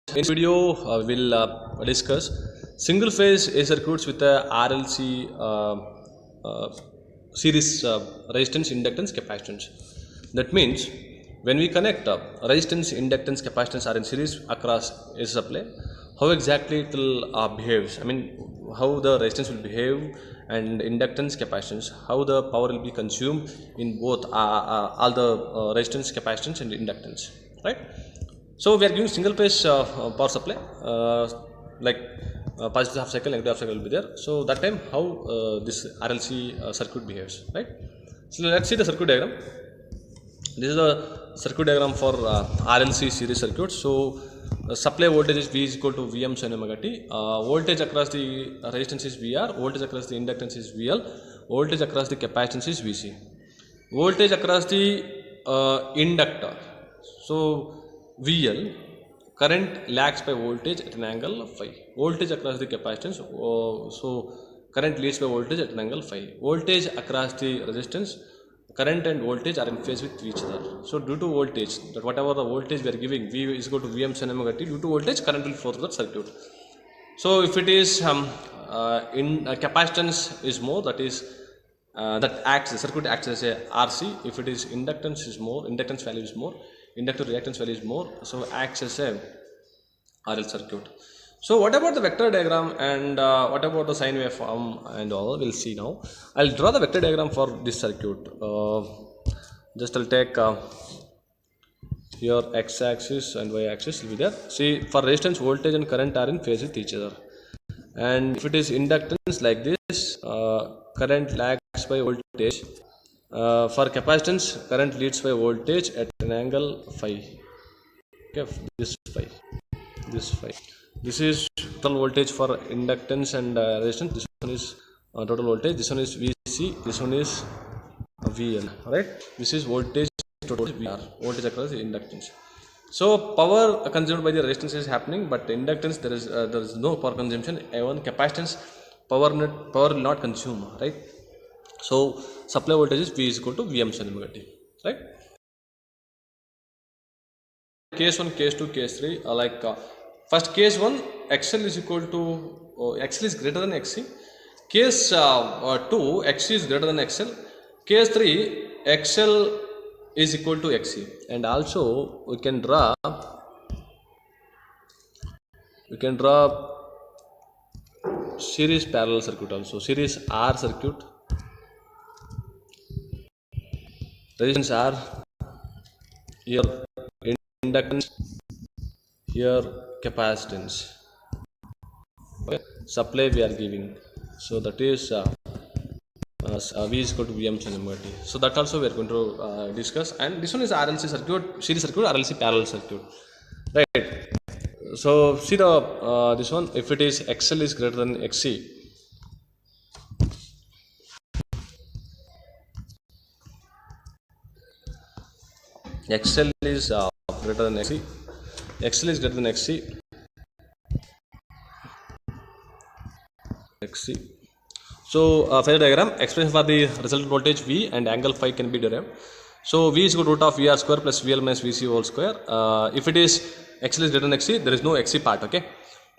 In this video, we'll discuss single phase AC circuits with a RLC series resistance, inductance, capacitance. That means when we connect resistance, inductance, capacitance are in series across AC supply, how exactly it will behave. I mean, how the resistance will behave and inductance, capacitance, how the power will be consumed in both all the resistance, capacitance, and inductance, right? So we are giving single phase power supply, positive half cycle, negative half cycle will be there. So that time how this RLC circuit behaves, right? So let's see the circuit diagram. This is the circuit diagram for RLC series circuit. So supply voltage is V is equal to Vm sin omega t. Voltage across the resistance is VR. Voltage across the inductance is VL. Voltage across the capacitance is Vc. Voltage across the inductor. So VL, current lags by voltage at an angle phi. Voltage across the capacitance, so current leads by voltage at an angle phi. Voltage across the resistance, current and voltage are in phase with each other. So due to voltage, that whatever the voltage we are giving, V is equal to Vm sin omega t, due to voltage, current will flow through the circuit. So if it is capacitance is more, that is that acts, the circuit acts as a RC. If it is inductance is more, inductance value is more, inductor reactance value is more, so acts as a RL circuit. So what about the vector diagram and what about the sine waveform and all, we'll see now. I'll draw the vector diagram for this circuit. Just I'll take your x-axis and y-axis will be there. See, for resistance, voltage and current are in phase with each other. And if it is inductance like this, current lags by voltage. For capacitance, current leads by voltage at an angle phi. Okay, this phi. This is total voltage for inductance and resistance. This one is total voltage. This one is Vc. This one is VL. Right? This is voltage total VR. Voltage across the inductance. So power consumed by the resistance is happening, but the inductance there is no power consumption. Even capacitance power will not consume. Right? So supply voltage is V is equal to Vm sin omega t, right? Case 1, case 2, case 3 first case 1, XL is equal to XL is greater than XC. Case 2, XC is greater than XL. Case 3, XL is equal to XC. And also we can draw series parallel circuit also, series R circuit. Resistance R, here inductance, here capacitance. Okay. Supply we are giving, so that is V is equal to Vm sin omega t. So that also we are going to discuss. And this one is RLC circuit, series circuit, RLC parallel circuit, right? So see the this one. If it is XL is greater than XC. XL is greater than XC. XL is greater than XC. So phasor diagram, expression for the resultant voltage V and angle phi can be derived. So V is equal to root of VR square plus VL minus VC whole square. If it is XL is greater than XC, there is no XC part. Okay,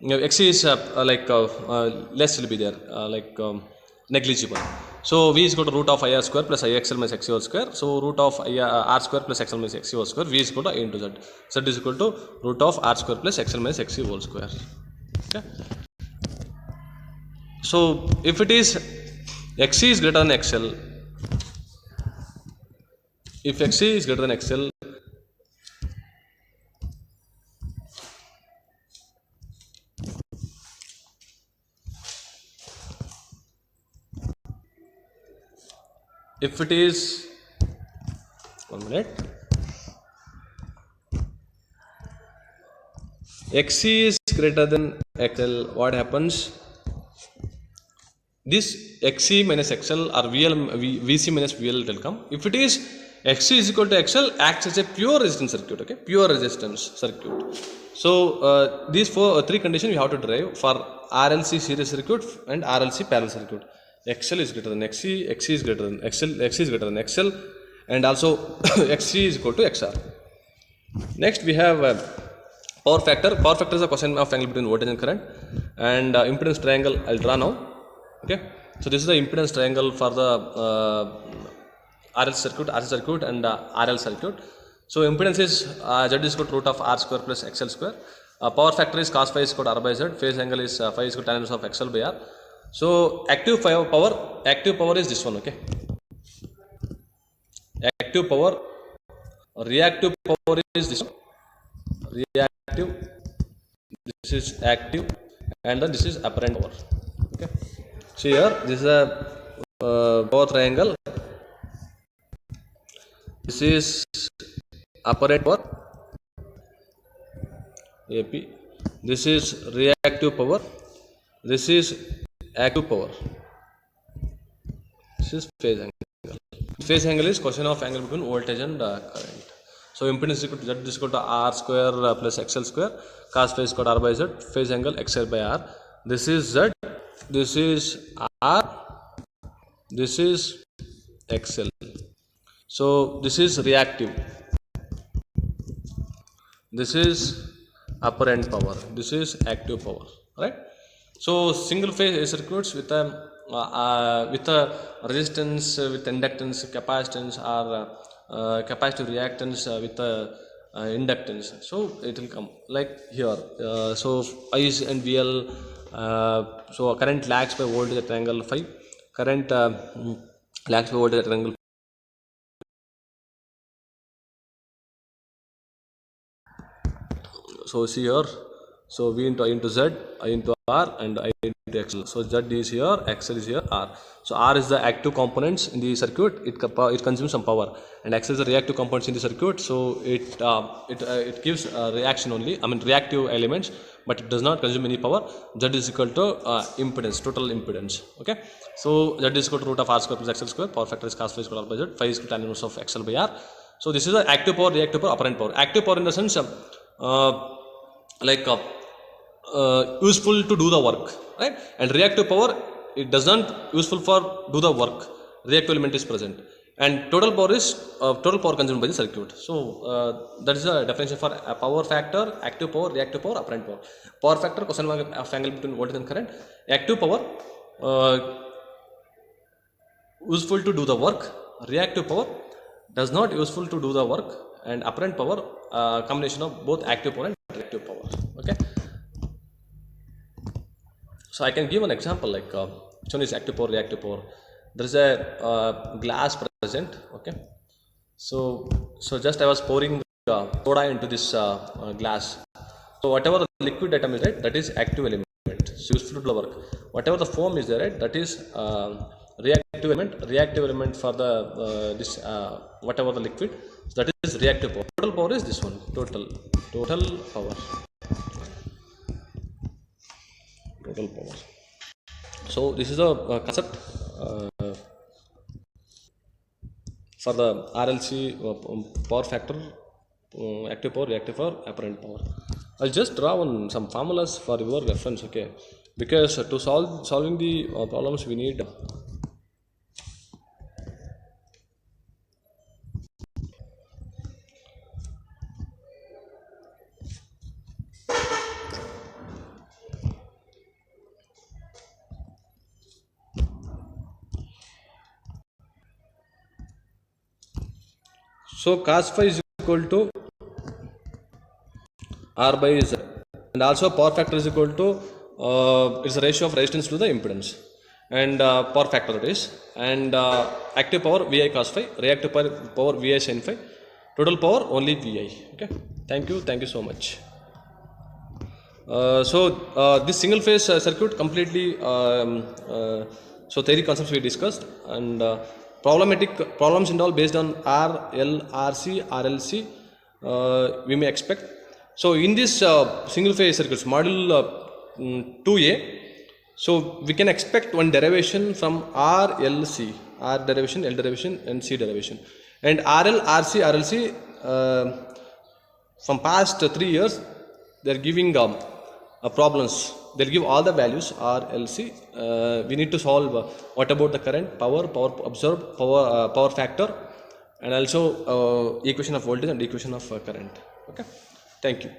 XC is less will be there, negligible. So V is equal to root of IR square plus IXL minus XC whole square. So root of R square plus XL minus XC whole square. V is equal to A into Z. Z is equal to root of R square plus XL minus XC whole square. Okay. So if it is XC is greater than XL, if XC is greater than XL, if it is 1 minute, XC is greater than XL, what happens? This XC minus XL or VC minus VL will come. If it is XC is equal to XL, acts as a pure resistance circuit. Okay, pure resistance circuit. So these three conditions we have to derive for RLC series circuit and RLC parallel circuit. XL is greater than XC, XC is greater than XL, XC is greater than XL, and also XC is equal to XR. Next we have Power factor is a cosine of angle between voltage and current. And impedance triangle I'll draw now. Okay, so this is the impedance triangle for the RL circuit, RC circuit and RL circuit. So impedance is Z is equal to root of R square plus XL square. Power factor is cos phi is equal to R by Z. Phase angle is phi is equal to tan inverse of XL by R. So active power is this one. Okay, active power. Reactive power is this one. Reactive, this is active, and then this is apparent power. Okay, so here this is a power triangle. This is apparent power AP. This is reactive power. This is active power. This is phase angle. Phase angle is cosine of angle between voltage and current. So impedance is equal to Z is equal to R square plus XL square. Cos phi is equal to R by Z. Phase angle XL by R. This is Z. This is R. This is XL. So this is reactive. This is apparent power. This is active power. Right? So single phase circuits with a resistance, with inductance, capacitance, or capacitive reactance with inductance. So it will come like here. So I is and VL. So current lags by voltage at angle phi. Current lags by voltage at angle. So see here. So V into I into Z, I into R, and I into XL. So Z is here, XL is here, R. So R is the active components in the circuit. It consumes some power, and XL is the reactive components in the circuit. So it gives reaction only. I mean reactive elements, but it does not consume any power. Z is equal to impedance, total impedance. Okay. So Z is equal to root of R square plus XL square. Power factor is cos phi is equal to R by Z. Phi is equal to tan inverse of XL by R. So this is the active power, reactive power, apparent power. Active power in the sense useful to do the work, right? And reactive power, it does not useful for do the work. Reactive element is present, and total power is total power consumed by the circuit. So that is the definition for a power factor: active power, reactive power, apparent power. Power factor cosine of angle between voltage and current. Active power useful to do the work. Reactive power does not useful to do the work, and apparent power combination of both active power and reactive power. Okay. So I can give an example like which one is active power, reactive power. There is a glass present. Okay. So just I was pouring soda into this glass. So whatever the liquid atom is, right, that is active element. So useful to the work. Whatever the foam is there, right, that is reactive element. Reactive element for the this whatever the liquid. So that is reactive power. Total power is this one. Total power. Total power. So this is a concept for the RLC power factor, active power, reactive power, apparent power. I'll just draw some formulas for your reference, okay? Because to solving the problems we need so cos phi is equal to R by Z, and also power factor is equal to it's a ratio of resistance to the impedance, and power factor it is, and active power VI cos phi, reactive power VI sin phi, total power only VI. Okay, thank you so much. This single phase circuit completely so theory concepts we discussed, and problems involved based on R, L, RC, RLC we may expect. So in this single phase circuits module 2A, so we can expect one derivation from RLC, R derivation, L derivation, and C derivation, and RL, RC, RLC from past 3 years they are giving problems. They will give all the values RLC. We need to solve what about the current, power absorbed, power factor, and also equation of voltage and equation of current. Okay, thank you.